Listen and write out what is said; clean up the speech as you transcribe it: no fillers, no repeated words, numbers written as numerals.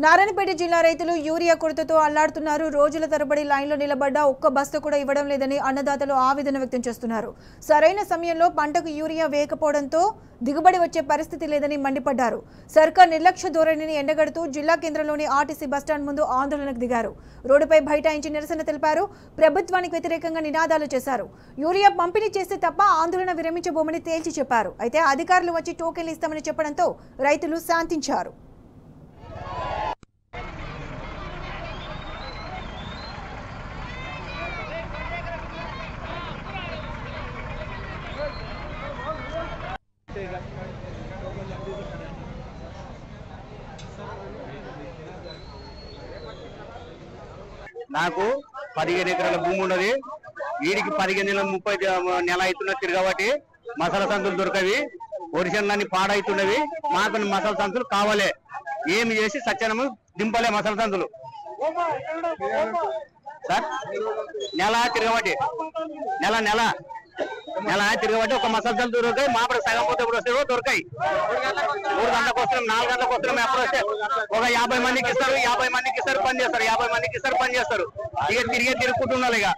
నారాయణపేట జిల్లా రైతులు యూరియా కొరతతో అల్లాడుతున్నారు. రోజుల తరబడి లైన్లో నిలబడ్డా ఒక్క బస్తా కూడా ఇవ్వడం లేదని అన్నదాతలు ఆవేదన వ్యక్తం చేస్తున్నారు. సరైన సమయంలో పంటకు యూరియా వేయకపోవడంతో దిగుబడి వచ్చే పరిస్థితి లేదని మండిపడ్డారు. సర్కార్ నిర్లక్ష్య ధోరణిని ఎండగడుతూ జిల్లా కేంద్రంలోని ఆర్టీసీ బస్టాండ్ ముందు ఆందోళనకు దిగారు. రోడ్డుపై బైఠాయించి నిరసన తెలిపారు. ప్రభుత్వానికి వ్యతిరేకంగా నినాదాలు చేశారు. యూరియా పంపిణీ చేస్తే తప్ప ఆందోళన విరమించబోమని తేల్చి చెప్పారు. అయితే అధికారులు వచ్చి టోకెన్లు ఇస్తామని చెప్పడంతో రైతులు శాంతించారు. నాకు 15 ఎకరాల భూమి ఉన్నది. వీడికి 15 నెలల 30 నెల అవుతున్నట్టు కాబట్టి మసాలా సంతులు దొరకవి, ఒరిజినల్ పాడవుతున్నవి. మాకు మసాలా సంతులు కావాలి. ఏమి చేసి సత్యనము దింపలే మసాలా సంతులు సార్. నెల తిరగబట్టి నెల తిరగబట్టి ఒక మసాలా సంతులు దొరకాయి. మాపడ సగం పోతే ఇప్పుడు వస్తే దొరకాయి. 3 గంటలకు వస్తున్నాం, 4 గంటలకు వస్తున్నాం. ఎప్పుడు వస్తే ఒక 50 మందికి ఇస్తారు, 50 మందికి ఇస్తారు, పని చేస్తారు. 50 మందికి ఇస్తారు, పని చేస్తారు. ఇక తిరిగే తిరుగుకుంటున్నారు. ఇక